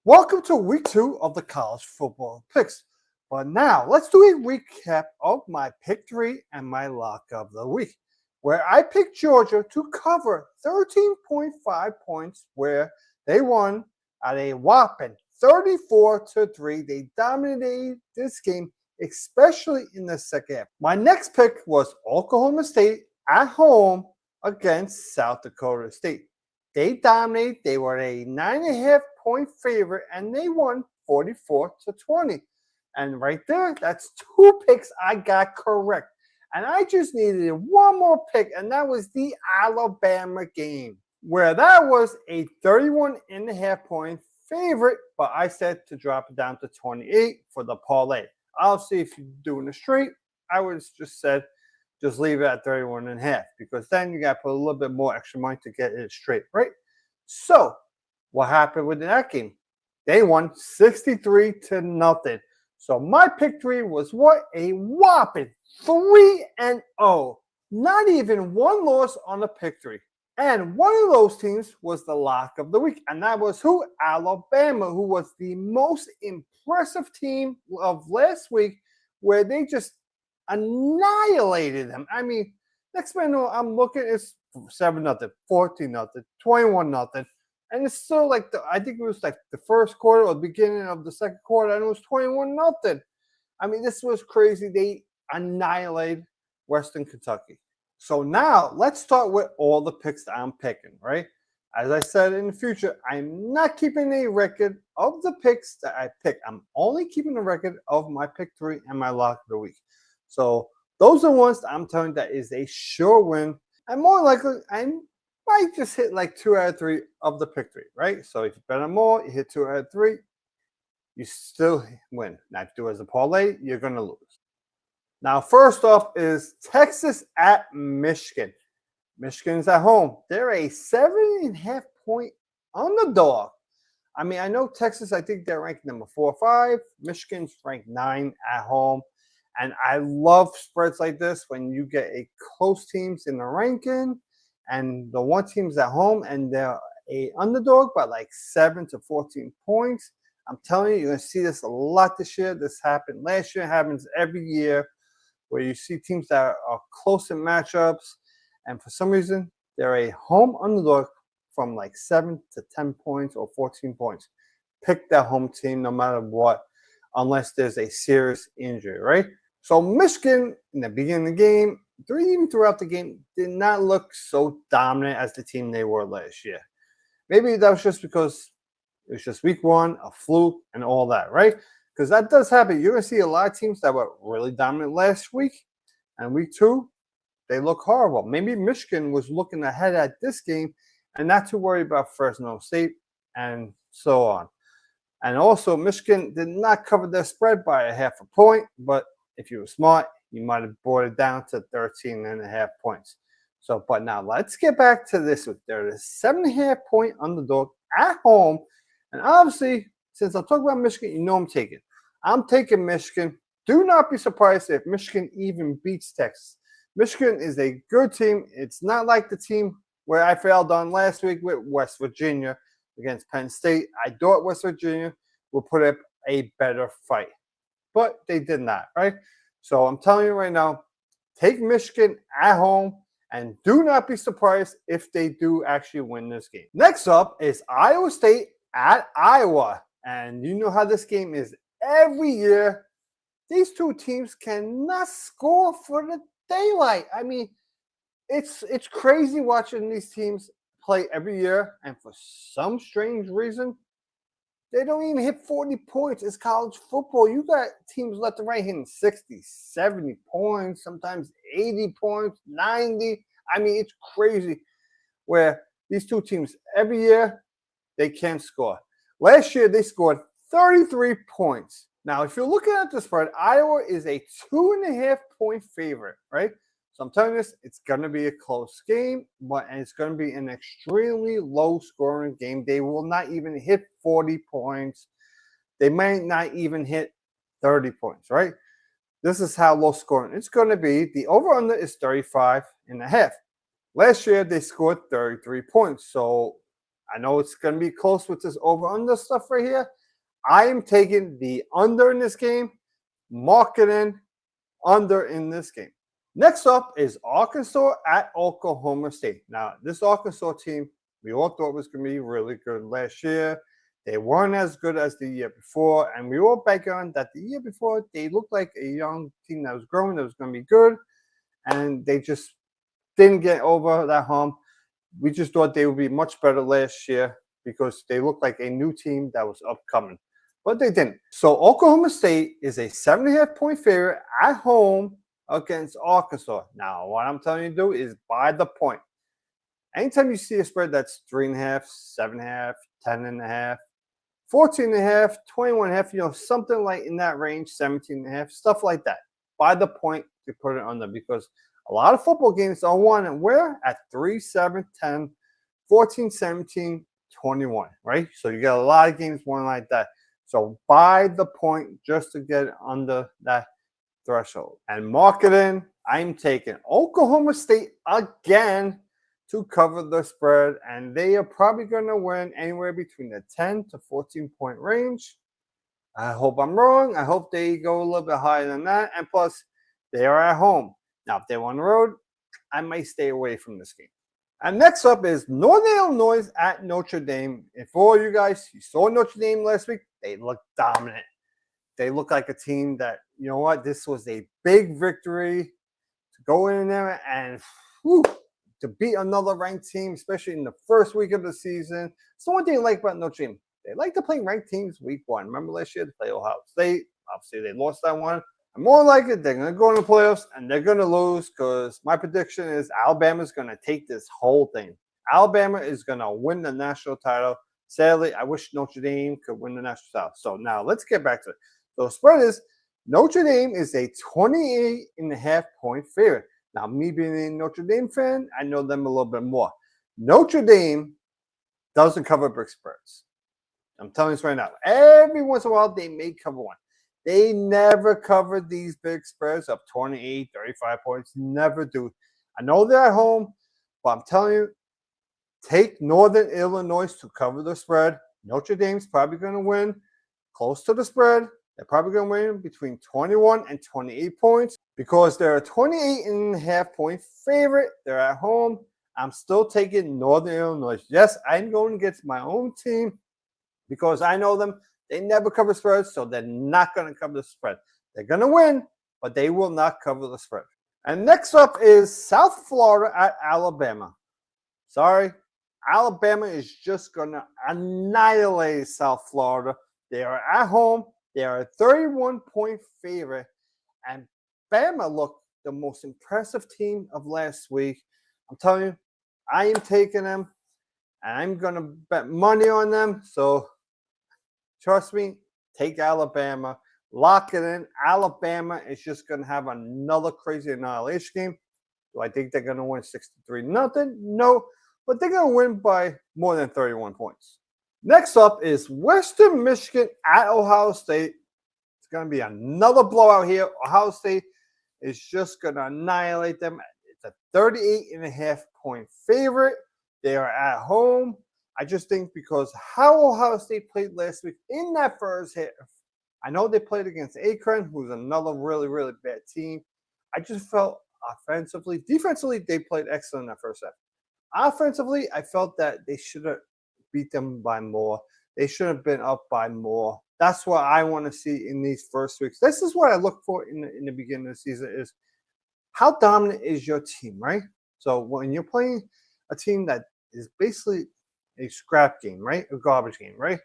Welcome to week 2 of the college football picks. But now let's do a recap of my pick 3 and my lock of the week, where I picked Georgia to cover 13.5 points, where they won at a whopping 34-3. They dominated this game, especially in the second half. My next pick was Oklahoma State at home against South Dakota State. They dominated. They were a 9.5-point favorite, and they won 44-20. And right there, that's 2 picks I got correct. And I just needed one more pick, and that was the Alabama game, where that was a 31.5-point favorite, but I said to drop it down to 28 for the parlay. Obviously, if you're doing a straight, I would just said just leave it at 31.5, because then you got to put a little bit more extra money to get it straight, right? So what happened with that game? They won 63-0. So my pick 3 was what? A whopping 3-0. Not even one loss on the pick 3. And one of those teams was the lock of the week. And that was who? Alabama, who was the most impressive team of last week, where they just annihilated them. I mean, next man I'm looking, it's 7-0, 14-0, 21-0. And it's still like I think it was like the first quarter or the beginning of the second quarter, and it was 21-0. I mean, this was crazy. They annihilated Western Kentucky. So now let's start with all the picks that I'm picking, right? As I said, in the future, I'm not keeping a record of the picks that I pick. I'm only keeping a record of my pick 3 and my lock of the week. So those are ones that I'm telling you that is a sure win. And more likely, I might just hit like 2 out of 3 of the pick 3, right? So if you bet on more, you hit 2 out of 3, you still win. Now, if you do it as a parlay, you're going to lose. Now, first off is Texas at Michigan. Michigan's at home. They're a 7.5-point underdog. I mean, I know Texas, I think they're ranked number 4 or 5. Michigan's ranked 9 at home. And I love spreads like this when you get a close teams in the ranking and the one team's at home and they're a underdog by like 7 to 14 points. I'm telling you, you're going to see this a lot this year. This happened last year. It happens every year where you see teams that are close in matchups. And for some reason, they're a home underdog from like 7 to 10 points or 14 points. Pick that home team no matter what, unless there's a serious injury, right? So Michigan, in the beginning of the game, even throughout the game, did not look so dominant as the team they were last year. Maybe that was just because it was just week 1, a fluke, and all that, right? Because that does happen. You're going to see a lot of teams that were really dominant last week, and week 2, they look horrible. Maybe Michigan was looking ahead at this game and not too worried about Fresno State and so on. And also, Michigan did not cover their spread by a 0.5 point, but if you were smart, you might have brought it down to 13.5 points. So, but now let's get back to this week. They're a 7.5-point underdog at home. And obviously, since I'm talking about Michigan, you know I'm taking Michigan. Do not be surprised if Michigan even beats Texas. Michigan is a good team. It's not like the team where I failed on last week with West Virginia against Penn State. I thought West Virginia would put up a better fight, but they did not, right? So I'm telling you right now, take Michigan at home and do not be surprised if they do actually win this game. Next up is Iowa State at Iowa. And you know how this game is every year. These two teams cannot score for the daylight. I mean, it's crazy watching these teams play every year, and for some strange reason, they don't even hit 40 points. It's college football. You got teams left and right hitting 60, 70 points, sometimes 80 points, 90. I mean, it's crazy where these two teams every year, they can't score. Last year, they scored 33 points. Now, if you're looking at the spread, Iowa is a 2.5-point favorite, right? So I'm telling you this, it's going to be a close game, and it's going to be an extremely low-scoring game. They will not even hit 40 points. They might not even hit 30 points, right? This is how low-scoring it's going to be. The over-under is 35.5. Last year, they scored 33 points. So I know it's going to be close with this over-under stuff right here. I am taking the under in this game, marketing under in this game. Next up is Arkansas at Oklahoma State. Now, this Arkansas team, we all thought was going to be really good last year. They weren't as good as the year before, and we all bet on that the year before, they looked like a young team that was growing, that was going to be good, and they just didn't get over that hump. We just thought they would be much better last year because they looked like a new team that was upcoming, but they didn't. So Oklahoma State is a 7.5-point favorite at home against Arkansas. Now, what I'm telling you to do is buy the point. Anytime you see a spread that's 3.5, 7.5, 10.5, 14.5, 21.5, something like in that range, 17.5, stuff like that. Buy the point to put it under because a lot of football games are won and we're at 3, 7, 10, 14, 17, 21, right? So you got a lot of games won like that. So buy the point just to get under that threshold. And marketing, I'm taking Oklahoma State again to cover the spread, and they are probably going to win anywhere between the 10 to 14-point range. I hope I'm wrong. I hope they go a little bit higher than that. And plus, they are at home. Now, if they're on the road, I might stay away from this game. And next up is Northern Illinois at Notre Dame. And for all you guys, you saw Notre Dame last week. They look dominant. They look like a team that, you know what, this was a big victory to go in there and to beat another ranked team, especially in the first week of the season. It's the one thing I like about Notre Dame. They like to play ranked teams week one. Remember last year they played Ohio State. Obviously, they lost that one. And more likely, they're going to go in the playoffs and they're going to lose because my prediction is Alabama's going to take this whole thing. Alabama is going to win the national title. Sadly, I wish Notre Dame could win the national title. So now let's get back to it. So the spread is Notre Dame is a 28.5-point favorite. Now, me being a Notre Dame fan, I know them a little bit more. Notre Dame doesn't cover big spreads. I'm telling you this right now. Every once in a while, they may cover one. They never cover these big spreads of 28, 35 points. Never do. I know they're at home, but I'm telling you, take Northern Illinois to cover the spread. Notre Dame's probably going to win close to the spread. They're probably going to win between 21 and 28 points because they're a 28.5-point favorite. They're at home. I'm still taking Northern Illinois. Yes, I'm going against my own team because I know them. They never cover spreads, so they're not going to cover the spread. They're going to win, but they will not cover the spread. And next up is South Florida at Alabama. Sorry, Alabama is just going to annihilate South Florida. They are at home. They are a 31-point favorite. And Bama looked the most impressive team of last week. I'm telling you, I am taking them, and I'm going to bet money on them. So trust me, take Alabama. Lock it in. Alabama is just going to have another crazy annihilation game. Do I think they're going to win 63-0? No, but they're going to win by more than 31 points. Next up is Western Michigan at Ohio State. It's going to be another blowout here. Ohio State is just going to annihilate them. It's a 38.5-point favorite. They are at home. I just think because how Ohio State played last week in that first half, I know they played against Akron, who's another really, really bad team. I just felt offensively, defensively, they played excellent in that first half. Offensively, I felt that they should have beat them by more. They should have been up by more. That's what I want to see in these first weeks. This is what I look for in the beginning of the season is how dominant is your team, right? So when you're playing a team that is basically a scrap game, right? A garbage game, right?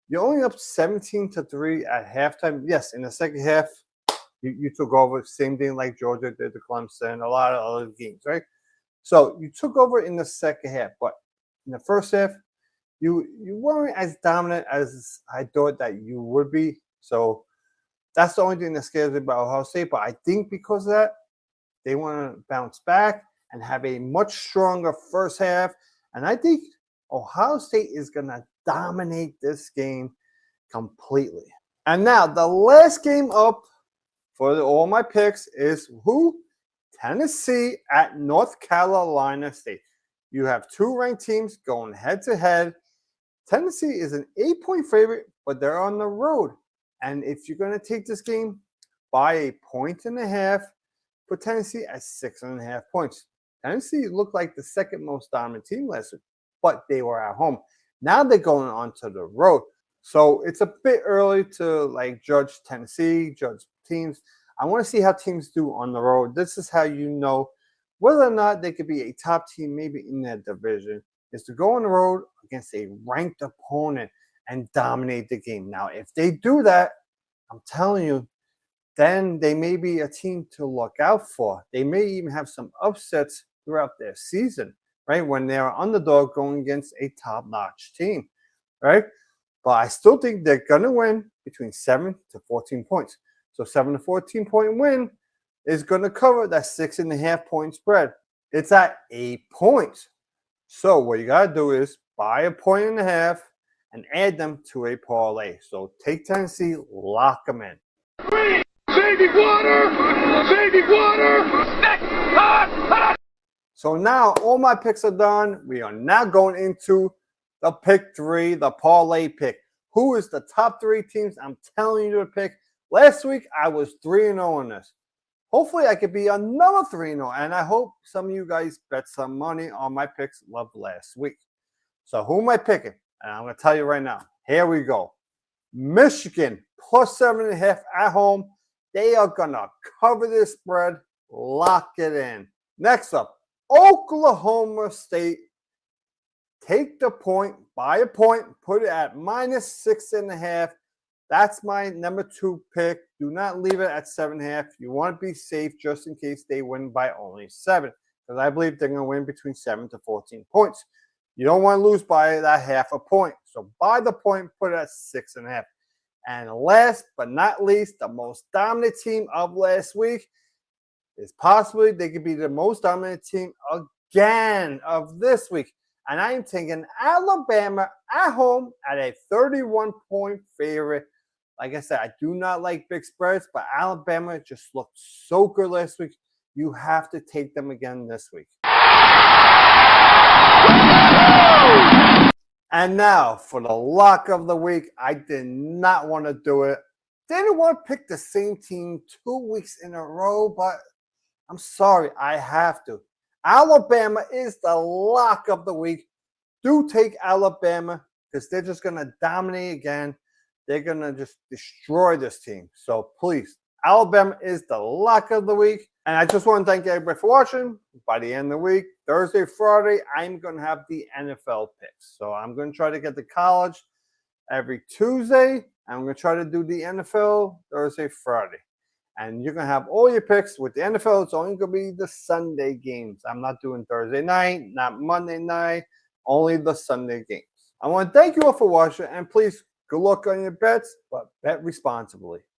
You're only up 17-3 at halftime. Yes, in the second half, you took over. Same thing like Georgia did to Clemson, a lot of other games, right? So you took over in the second half, but in the first half, you weren't as dominant as I thought that you would be. So that's the only thing that scares me about Ohio State. But I think because of that, they want to bounce back and have a much stronger first half. And I think Ohio State is going to dominate this game completely. And now the last game up for all my picks is who? Tennessee at North Carolina State. You have two ranked teams going head-to-head. Tennessee is an 8-point favorite, but they're on the road. And if you're going to take this game, by 1.5 for Tennessee at 6.5 points. Tennessee looked like the second most dominant team last week, but they were at home. Now they're going on to the road. So it's a bit early to judge Tennessee, judge teams. I want to see how teams do on the road. This is how you know whether or not they could be a top team maybe in that division, is to go on the road against a ranked opponent and dominate the game. Now, if they do that, I'm telling you, then they may be a team to look out for. They may even have some upsets throughout their season, right? When they're underdog going against a top-notch team, right? But I still think they're going to win between 7 to 14 points. So 7 to 14 point win is going to cover that 6.5 point spread. It's at 8 points. So what you got to do is buy 1.5 and add them to a parlay. So take Tennessee, lock them in. Baby water! Baby water! So now all my picks are done. We are now going into the pick 3, the parlay pick. Who is the top 3 teams I'm telling you to pick? Last week, I was 3-0 in this. Hopefully, I could be another 3-0, and I hope some of you guys bet some money on my picks of last week. So who am I picking? And I'm going to tell you right now. Here we go. Michigan plus 7.5 at home. They are going to cover this spread. Lock it in. Next up, Oklahoma State. Take the point, buy a point, put it at -6.5. That's my number 2 pick. Do not leave it at 7.5. You want to be safe just in case they win by only 7. Because I believe they're going to win between 7 to 14 points. You don't want to lose by that half a point. So buy the point, put it at 6.5. And last but not least, the most dominant team of last week is possibly they could be the most dominant team again of this week. And I am taking Alabama at home at a 31-point favorite. Like I said, I do not like big spreads, but Alabama just looked so good last week. You have to take them again this week. And now for the lock of the week. I did not want to do it. Didn't want to pick the same team 2 weeks in a row, but I'm sorry, I have to. Alabama is the lock of the week. Do take Alabama because they're just going to dominate again. They're going to just destroy this team. So please, Alabama is the lock of the week. And I just want to thank everybody for watching. By the end of the week, Thursday, Friday, I'm going to have the NFL picks. So I'm going to try to get the college every Tuesday. I'm going to try to do the NFL Thursday, Friday. And you're going to have all your picks. With the NFL, it's only going to be the Sunday games. I'm not doing Thursday night, not Monday night, only the Sunday games. I want to thank you all for watching. And please, good luck on your bets, but bet responsibly.